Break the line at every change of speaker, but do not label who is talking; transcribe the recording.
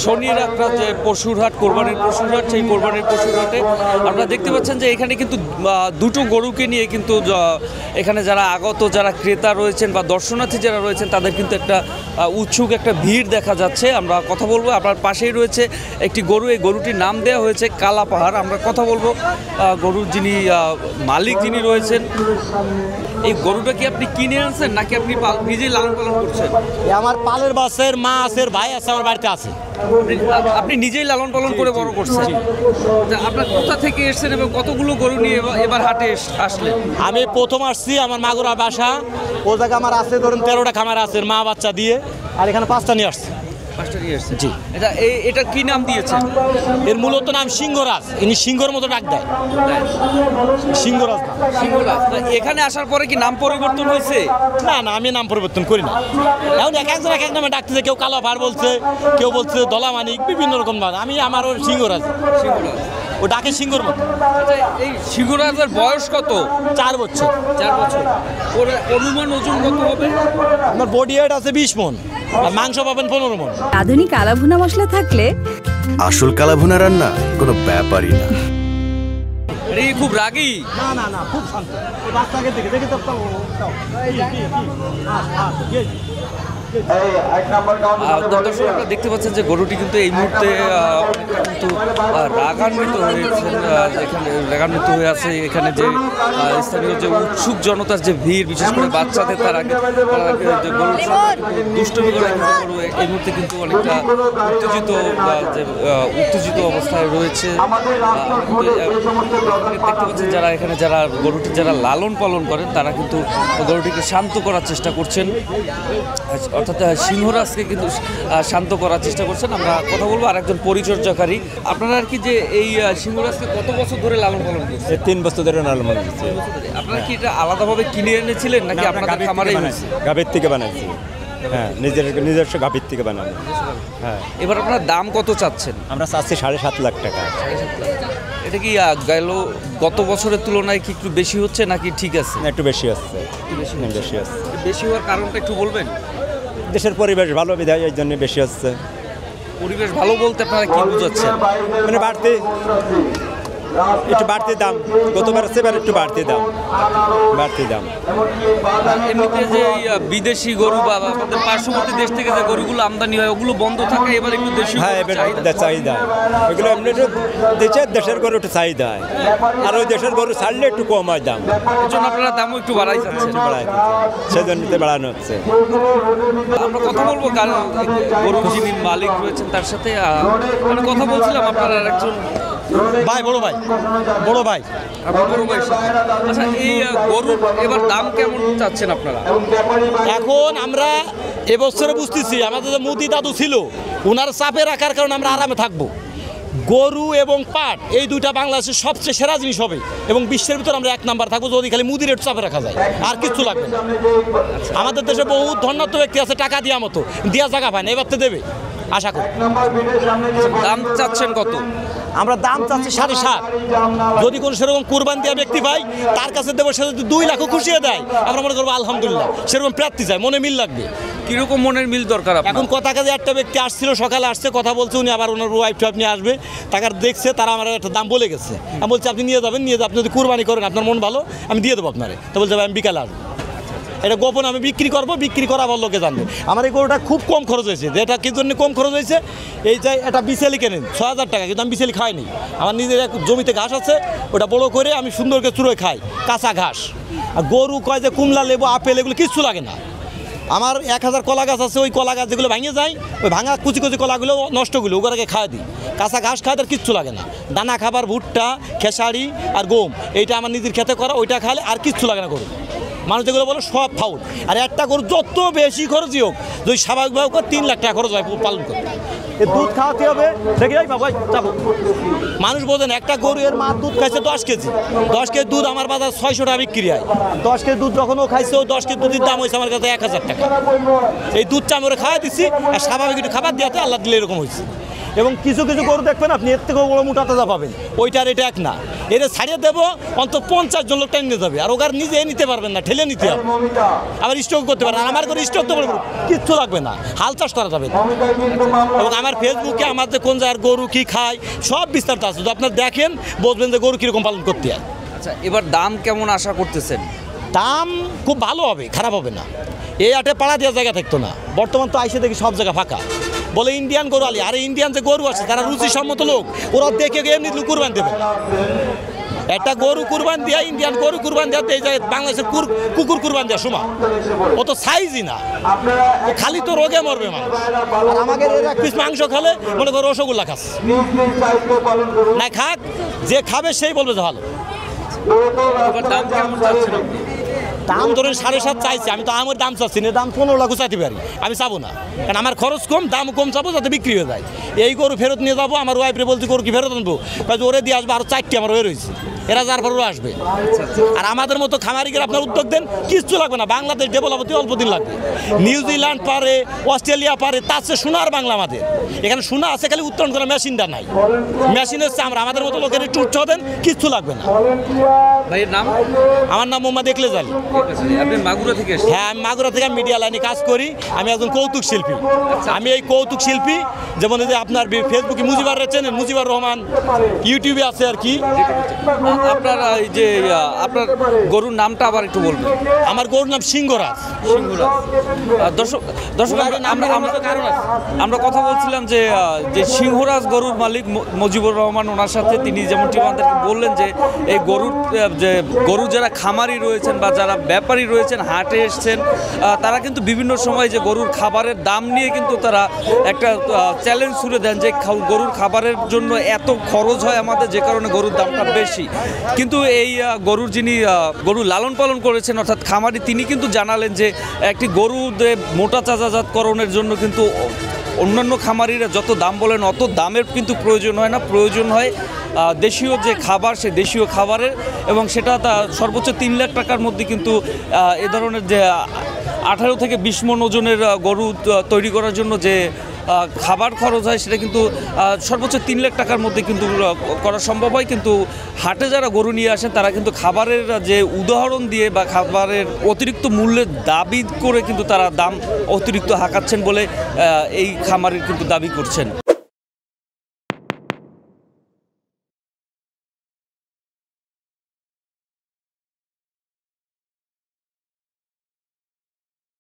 শনির একটা যে পশুর হাট, কোরবানির পশুর হাট, সেই কোরবানির পশুর হাটে আপনারা দেখতে পাচ্ছেন যে এখানে কিন্তু দুটো গরুকে নিয়ে কিন্তু এখানে যারা আগত, যারা ক্রেতা রয়েছেন বা দর্শনার্থী যারা রয়েছেন তাদের কিন্তু একটা উৎসুক একটা ভিড় দেখা যাচ্ছে। আমরা কথা বলবো, আপনার পাশেই রয়েছে একটি গরু, এই গরুটির নাম দেওয়া হয়েছে কালা পাহাড়। আমরা কথা বলবো গরুর যিনি মালিক যিনি রয়েছেন। এই গরুটা কি আপনি কিনে আনছেন নাকি আপনি নিজেই লালন পালন করছেন?
আমার পালের বাসের মা আছে, ভাই আছে, আমার বাড়িতে আছে।
আপনি নিজেই লালন পালন করে বড় করছেন। আপনার কোথা থেকে এসেছেন এবং কতগুলো গরু নিয়ে এবার হাটে আসলেন?
আমি প্রথম আসছি, আমার মাগুরা বাসা, ও জায়গা আমার আছে ধরুন 13টা খামার আছে মা বাচ্চা দিয়ে, আর এখানে 5টা নিয়ে আসছে।
5টা নিয়ে আসছে।
জি।
এটা কি নাম দিয়েছেন?
এর মূলত নাম সিংহরাজ। ইনি সিংহর মতো ডাক দেয়, সিংহরাজ।
সিংহরাজ। এখানে আসার পরে কি নাম পরিবর্তন হয়েছে?
না না, আমি নাম পরিবর্তন করি না। এখন এক একজন এক এক নামে ডাকতেছে, কেউ কালো পাহাড় বলছে, কেউ বলছে দলা মানিক, বিভিন্ন রকম নাম। আমি আমার ওর সিংহরাজ,
সিংহরাজ।
ও ডাকে সিংহর মতো।
এই সিংহরাজের বয়স কত?
4 বছর।
4 বছর। ওর অনুমান ওজন কত হবে?
আমার বডি ওয়েট আছে 20 মণ, আর মাংস পাবেন 15 মণ।
আধুনিক কালাভুনা মশলা থাকলে
আসল কালাভুনা রান্না কোনো ব্যাপারই না।
এটা কি খুব রাগী?
না না না, খুব শান্ত। এই বাচ্চাকে দেখে দেখে তো
দর্শকরা দেখতে পাচ্ছেন যে গরুটি কিন্তু এই মুহূর্তে কিন্তু রাগান্বিত হয়েছেন, এখানে রাগান্বিত হয়ে আছে। এখানে যে স্থানীয় যে উৎসুক জনতার যে ভিড়, বিশেষ করে বাচ্চাদের, তার আগে যে গরু দুষ্টমি করে গরু এই মুহূর্তে কিন্তু অনেকটা উত্তেজিত অবস্থায় রয়েছে। দেখতে পাচ্ছেন যারা এখানে গরুটি যারা লালন পালন করেন তারা কিন্তু গরুটিকে শান্ত করার চেষ্টা করছেন, অর্থাৎ সিংহরাজকে কিন্তু শান্ত করার চেষ্টা করছেন। আমরা কথা বলবো আর একজন পরিচর্যাকারী। আপনারা আর কি যে এই সিংহরাজকে কত বছর ধরে লালন পালন করছেন?
3 বছর ধরে লালন পালন করছি।
আপনারা কি এটা আলাদাভাবে কিনে এনেছিলেন নাকি আপনাদের খামারেই হয়েছে?
গাভীর থেকে বানাইছি। হ্যাঁ, নিজস্ব গাভীর থেকে বানানো। হ্যাঁ।
এবার আপনার দাম কত চাচ্ছেন?
আমরা চাচ্ছি 7.5 লাখ টাকা।
এটা কি গত বছরের তুলনায় কি একটু বেশি হচ্ছে নাকি ঠিক আছে?
একটু বেশি আসছে। বেশি আসছে।
বেশি হওয়ার কারণটা একটু বলবেন?
দেশের পরিবেশ ভালো বিধায় এই জন্য বেশি হচ্ছে।
পরিবেশ ভালো বলতে আপনারা কি বুঝাচ্ছেন?
মানে একটু বাড়তি দাম, গতবার সেবার একটু বাড়তি দাম।
এমনিতে যে বিদেশি গরু বা আমাদের পার্শ্ববর্তী দেশ থেকে যে গরুগুলো আমদানি হয় ওগুলো বন্ধ থাকে, এবার একটু দেশি।
হ্যাঁ, এবার চাহিদা এগুলো এমনি একটু দেশের গরু একটু চাহিদা হয়, আর ওই দেশের গরু ছাড়লে একটু কম হয় দাম।
এর জন্য আপনারা দামও একটু বাড়াই যাচ্ছেন।
সেজন্য বাড়ানো হচ্ছে।
আমরা কথা বলবো গরু যিনি মালিক রয়েছেন তার সাথে। আমি কথা বলছিলাম আপনার আর একজন
ভাই, বড় ভাই।
আচ্ছা, এই গরু এবার দাম কেমন চাচ্ছেন আপনারা?
এখন আমরা এবছরে বুঝতেছি আমাদের যে মোদি দাদু ছিল, ওনার চাপে রাখার কারণে আমরা আরামে থাকবো। গরু এবং পাট এই দুইটা বাংলাদেশের সবচেয়ে সেরা জিনিস হবে এবং বিশ্বের ভিতরে আমরা 1 নাম্বার থাকবো যদি খালি মুদির একটু চাপে রাখা যায়, আর কিচ্ছু লাগবে না। আমাদের দেশে বহু ধন্যাত্ম ব্যক্তি আছে, টাকা দেওয়া মতো দেওয়া জায়গা পায় না, এবার তো দেবে আশা করি।
দাম চাচ্ছেন কত?
আমরা দাম চাচ্ছি 7.5। যদি কোনো সেরকম কুরবান দেওয়া ব্যক্তি পাই তার কাছে দেবো, সে যদি 2 লাখও খুশিয়ে দেয় আমরা মনে করবো আলহামদুলিল্লাহ। সেরকম প্রার্থী চাই, মনে মিল লাগবে।
কিরকম মনের মিল দরকার?
এখন কথা কাজে একটা ব্যক্তি আসছিল, সকালে আসছে, কথা বলছে, উনি আবার ওনার ওয়াইফ টাইফ নিয়ে আসবে, টাকার দেখছে, তারা আমার একটা দাম বলে গেছে। আমি বলছি আপনি নিয়ে যাবেন, আপনি যদি কুরবানি করেন আপনার মন ভালো, আমি দিয়ে দেবো আপনারে। তো বলছে আমি বিকালে আসবো। এটা গোপন আমি বিক্রি করবো, বিক্রি করা আবার লোকে জানবে। আমার এই গরুটা খুব কম খরচ হয়েছে। যেটা কি জন্য কম খরচ হয়েছে, এই যে এটা বিচেলি কেনেন 6000 টাকা, কিন্তু আমি বিচেলি খাইনি। আমার নিজের এক জমিতে ঘাস আছে, ওটা বড় করে আমি সুন্দর করে চুড়োয় খাই, কাঁচা ঘাস। আর গরু কয় যে কুমলা, লেবু, আপেল এগুলো কিচ্ছু লাগে না। আমার 1000 কলা গাছ আছে, ওই কলা গাছ যেগুলো ভেঙে যায়, ওই ভাঙা কুচি কুচি কলাগুলো নষ্টগুলো ওগুলোকে খাওয়া দিই। কাঁচা ঘাস খাওয়া তার কিচ্ছু লাগে না। দানা খাবার ভুট্টা, খেসারি আর গম, এইটা আমার নিজের খেতে করা, ওইটা খালে আর কিচ্ছু লাগে না গরু। মানুষ যেগুলো বলে সব ফাউল। আর একটা গরু যত বেশি খরচই হোক, যদি স্বাভাবিকভাবে 3 লাখ টাকা খরচ হয় পালন করতে। এর দুধ খাওয়াতে হবে, দেখে যাই বাবা যাবো। মানুষ বোঝেন, একটা গরু এর মা দুধ খাইছে 10 কেজি। 10 কেজি দুধ আমার বাজার 600 টাকা বিক্রি হয়। 10 কেজি দুধ যখন ও খাইছে, ও 10 কেজি দুধের দাম হয়েছে আমার কাছে 1000 টাকা। এই দুধটা আমি ওরা খাওয়া দিচ্ছি, আর স্বাভাবিক একটু খাবার দিয়াতে আল্লাহ দিলে এরকম হয়েছে। এবং কিছু কিছু গরু দেখবেন আপনি এর থেকেও বড় মোটা তাজা পাবেন, ওইটার এটা এক না। এর ছাড়িয়ে দেবো অন্তত 50 জন লোক নিয়ে যাবে, আর ওখানে নিজে নিতে পারবেন না, ঠেলে নিতে হবে, আবার স্টক করতে পারেন। আমার করে স্টক তো কিচ্ছু লাগবে না, হাল চাষ করা যাবে। এবং আমার ফেসবুকে আমার যে কোন জায়গার গরু কি খায় সব বিস্তারিত আছে, যদি আপনার দেখেন বুঝবেন যে গরু কীরকম পালন করতে হয়।
আচ্ছা, এবার দাম কেমন আশা করতেছেন?
দাম খুব ভালো হবে, খারাপ হবে না। এই হাটে পাড়া দেওয়ার জায়গা থাকতো না, বর্তমান তো আইসে দেখি সব জায়গা ফাঁকা। বলে ইন্ডিয়ান গরু আলি, আরে ইন্ডিয়ান যে গরু আছে তারা রুচিসম্মত লোক, ওরা দেখে এমনি কুরবান দেবে। একটা গরু কুরবান দেওয়া, ইন্ডিয়ান গরু কুরবান দেওয়া এই জায়গায় বাংলাদেশের কুকুর কুরবান দেওয়া সমান, ও তো সাইজই না, ও খালি তো রোগে মরবে মানুষ। আর আমাদের এক পিস মাংস খেলে মনে করো রসগোল্লা খাচ্ছে না, খাক যে খাবে সেই বলবে যে ভালো।
এবার দাম কেমন চাচ্ছেন আপনি?
দাম ধরেন 7.5 চাইছি, আমি তো আমার দাম চাচ্ছি না, দাম 15 লাখ চাইতে পারি, আমি চাবো না, কারণ আমার খরচ কম, দাম কম চাবো যাতে বিক্রি হয়ে যায়। এই গরু ফেরত নিয়ে যাবো, আমার ওয়াইফরে বলছি গরু কি ফেরত আনবো, ওরে দিয়ে আসবো, আরও 4টি আমার হয়ে রয়েছে, এরা যার পর আসবে। আর আমাদের মতো খামারিকে আপনার উদ্যোগ দেন, কিচ্ছু লাগবে না, বাংলাদেশ ডেভেলপ হতে অল্প দিন লাগবে। নিউজিল্যান্ড পারে, অস্ট্রেলিয়া পারে, তার চেয়ে সোনার বাংলা আমাদের এখানে সোনা আছে, খালি উত্তোলন করার মেশিনটা নাই, মেশিন হচ্ছে আমাদের মতো লোকের একটু উৎসাহ দেন, কিচ্ছু লাগবে না।
ভাইয়ের নাম?
আমার নাম মোহাম্মদ একলেজ আলী।
আপনি মাগুরা থেকে এসেছেন?
হ্যাঁ, আমি মাগুরা থেকে মিডিয়া লাইনে কাজ করি, আমি একজন কৌতুক শিল্পী। আমি এই কৌতুক শিল্পী, যেমন এই যে আপনার ফেসবুকে মুজিবার চেনেন, মুজিবুর রহমান, ইউটিউবে আছে আর কি।
আপনার এই যে আপনার গরুর নামটা আবার একটু বলবেন।
আমার গরুর নাম সিংহরাজ।
দর্শক আমরা কথা বলছিলাম যে সিংহরাজ গরুর মালিক মুজিবুর রহমান, ওনার সাথে তিনি যেমনটি আমাদেরকে বললেন যে এই গরু যারা খামারি রয়েছেন বা যারা ব্যাপারী রয়েছেন, হাটে এসছেন, তারা কিন্তু বিভিন্ন সময় যে গরুর খাবারের দাম নিয়ে কিন্তু তারা একটা চ্যালেঞ্জ ছুড়ে দেন যে গরুর খাবারের জন্য এত খরচ হয় আমাদের, যে কারণে গরুর দামটা বেশি। কিন্তু এই গরুর যিনি গরু লালন পালন করেছেন অর্থাৎ খামারি, তিনি কিন্তু জানালেন যে একটি গরু মোটা চাঁচাজাতকরণের জন্য কিন্তু অন্যান্য খামারিরা যত দাম বলেন অত দামের কিন্তু প্রয়োজন হয় না, প্রয়োজন হয় দেশীয় যে খাবার, সেই দেশীয় খাবারের, এবং সেটা সর্বোচ্চ 3 লাখ টাকার মধ্যে কিন্তু এ ধরনের যে 18 থেকে 20 মণ ওজনের গরু তৈরি করার জন্য যে খাবার খরচ হয় সেটা কিন্তু সর্বোচ্চ 3 লাখ টাকার মধ্যে কিন্তু করা সম্ভব হয়। কিন্তু হাটে যারা গরু নিয়ে আসেন তারা কিন্তু খাবারের যে উদাহরণ দিয়ে বা খাবারের অতিরিক্ত মূল্যের দাবি করে কিন্তু তারা দাম অতিরিক্ত হাঁকাচ্ছেন বলে এই খামারের কিন্তু দাবি করছেন।